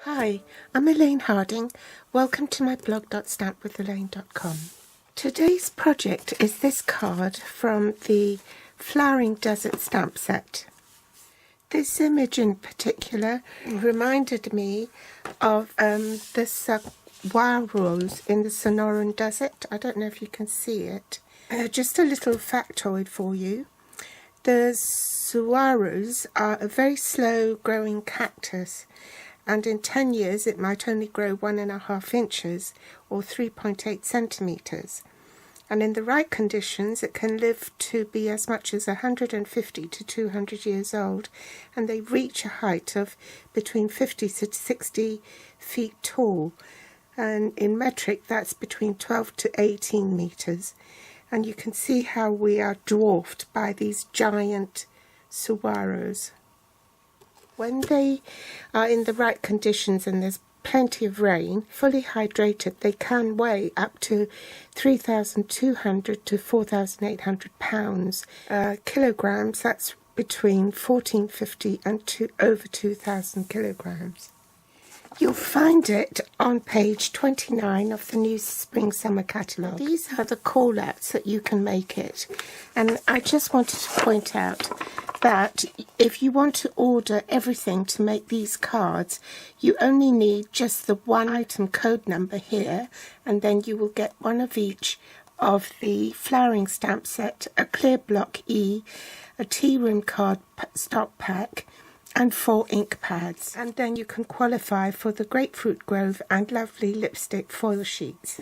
Hi, I'm Elaine Harding. Welcome to my blog.stampwithelaine.com. Today's project is this card from the Flowering Desert stamp set. This image in particular reminded me of the saguaros in the Sonoran Desert. I don't know if you can see it. Just a little factoid for you. The saguaros are a very slow growing cactus, and in 10 years it might only grow 1.5 inches or 3.8 centimetres. And in the right conditions it can live to be as much as 150 to 200 years old, and they reach a height of between 50 to 60 feet tall, and in metric that's between 12 to 18 metres. And you can see how we are dwarfed by these giant saguaros. When they are in the right conditions and there's plenty of rain, fully hydrated, they can weigh up to 3,200 to 4,800 pounds. Kilograms, that's between 1,450 and over 2,000 kilograms. You'll find it on page 29 of the new Spring Summer catalogue. These are the call-outs that you can make it, and I just wanted to point out that if you want to order everything to make these cards, you only need just the one item code number here, and then you will get one of each of the flowering stamp set, a clear block E, a tea room card stock pack, and 4 ink pads, and then you can qualify for the Grapefruit Grove and lovely lipstick foil sheets.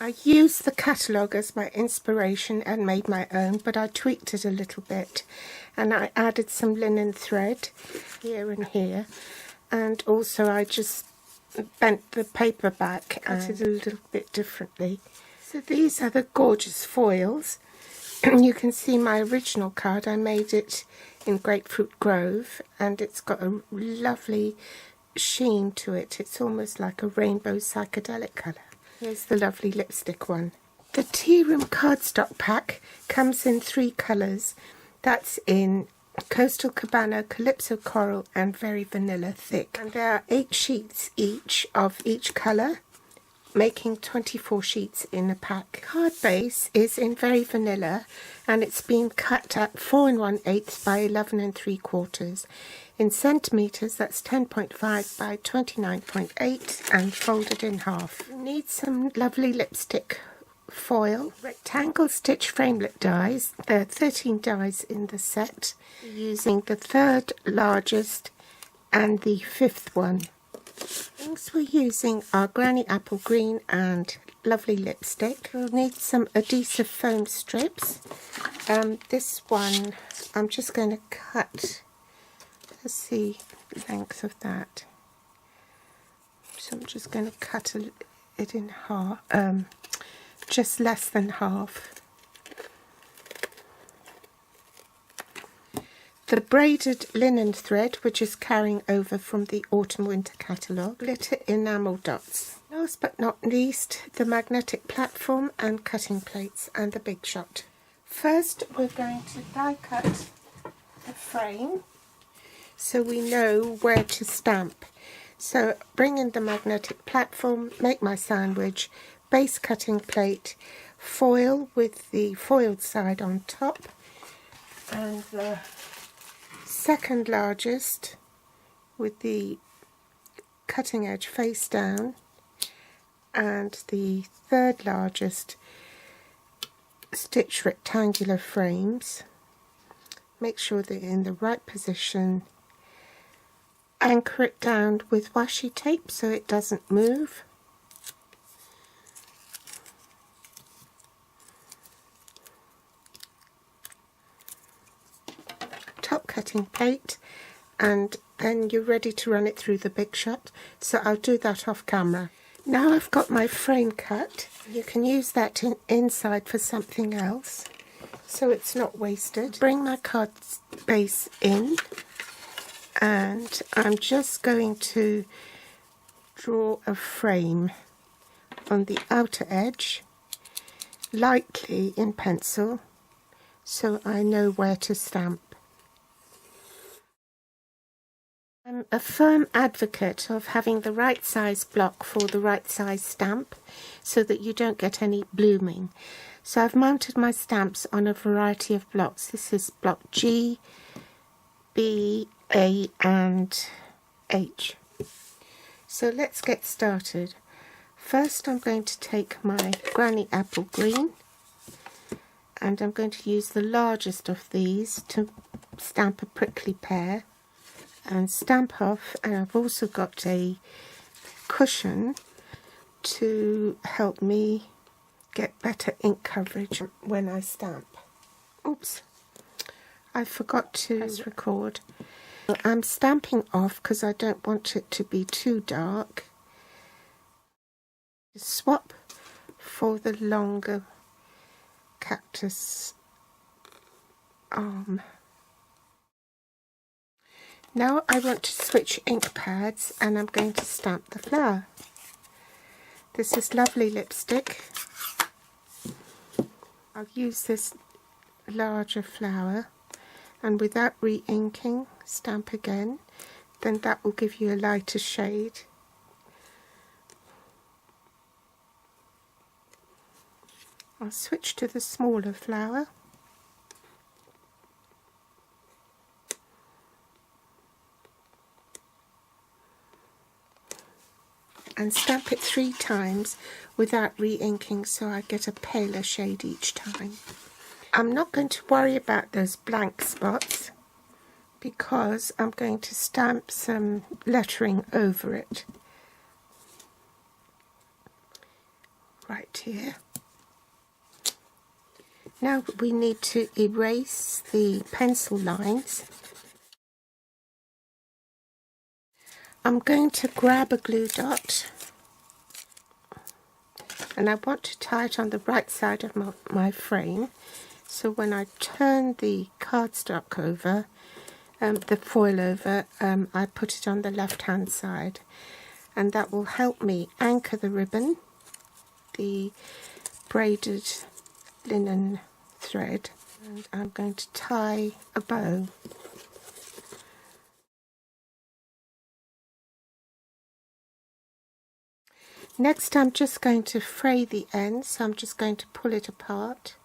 I used the catalogue as my inspiration and made my own, but I tweaked it a little bit, and I added some linen thread here and here, and also I just bent the paper back and cut it a little bit differently. So these are the gorgeous foils. You can see my original card. I made it in Grapefruit Grove, and it's got a lovely sheen to it. It's almost like a rainbow psychedelic colour. Here's the lovely lipstick one. The tea room cardstock pack comes in 3 colours. That's in Coastal Cabana, Calypso Coral and Very Vanilla Thick. And there are 8 sheets each of each colour, making 24 sheets in a pack. Card base is in Very Vanilla, and it's been cut at 4 1/8 by 11 3/4. In centimetres, that's 10.5 by 29.8 and folded in half. You need some lovely lipstick foil, rectangle stitch framelit dies. There are 13 dies in the set, using the 3rd largest and the 5th one. Things we're using are Granny Apple Green and lovely lipstick. We'll need some adhesive foam strips. This one I'm just going to cut. Let's see the length of that. So I'm just going to cut it in half, just less than half. The braided linen thread, which is carrying over from the autumn-winter catalogue. Glitter enamel dots. Last but not least, the magnetic platform and cutting plates and the big shot. First, we're going to die cut the frame so we know where to stamp. So bring in the magnetic platform, make my sandwich, base cutting plate, foil with the foiled side on top, and the 2nd largest with the cutting edge face down, and the 3rd largest stitch rectangular frames. Make sure they're in the right position. Anchor it down with washi tape so it doesn't move. Top cutting plate, and then you're ready to run it through the big shot, so I'll do that off camera. Now I've got my frame cut. You can use that inside for something else, so it's not wasted. Bring my card base in, and I'm just going to draw a frame on the outer edge, lightly in pencil, so I know where to stamp. I'm I'm a firm advocate of having the right size block for the right size stamp so that you don't get any blooming. So I've mounted my stamps on a variety of blocks. This is block G, B, A and H. So let's get started. First I'm going to take my Granny Apple Green and I'm going to use the largest of these to stamp a prickly pear and stamp off, and I've also got a cushion to help me get better ink coverage when I stamp. Oops, I forgot to press record. I'm stamping off because I don't want it to be too dark. Swap for the longer cactus arm. Now I want to switch ink pads and I'm going to stamp the flower. This is lovely lipstick. I'll use this larger flower and without re-inking, stamp again, then that will give you a lighter shade. I'll switch to the smaller flower. And stamp it 3 times without re-inking so I get a paler shade each time. I'm not going to worry about those blank spots because I'm going to stamp some lettering over it. Right here. Now we need to erase the pencil lines. I'm going to grab a glue dot and I want to tie it on the right side of my frame, so when I turn the cardstock over, the foil over, I put it on the left hand side, and that will help me anchor the ribbon, the braided linen thread, and I'm going to tie a bow. Next I'm just going to fray the end, so I'm just going to pull it apart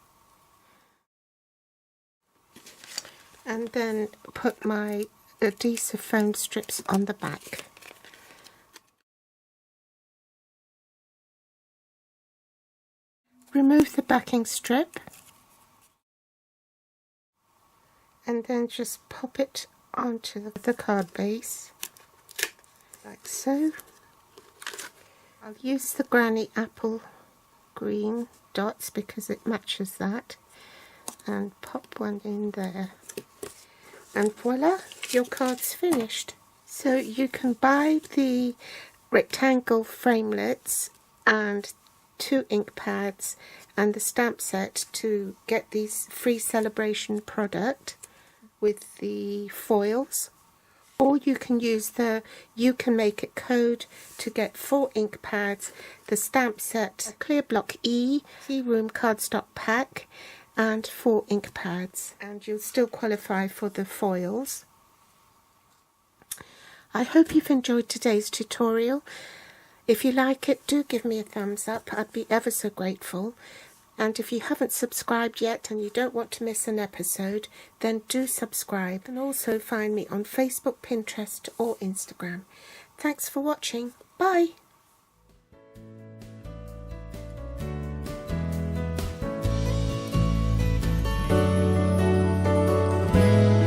and then put my adhesive foam strips on the back. Remove the backing strip and then just pop it onto the card base like so. I'll use the Granny Apple Green dots because it matches that, and pop one in there, and voila, your card's finished. So you can buy the rectangle framelits and 2 ink pads and the stamp set to get these free celebration product with the foils. Or you can use the You Can Make It code to get 4 ink pads, the stamp set, a clear block E, tea room cardstock pack, and 4 ink pads, and you'll still qualify for the foils. I hope you've enjoyed today's tutorial. If you like it, do give me a thumbs up, I'd be ever so grateful. And if you haven't subscribed yet and you don't want to miss an episode, then do subscribe, and also find me on Facebook, Pinterest or Instagram. Thanks for watching. Bye!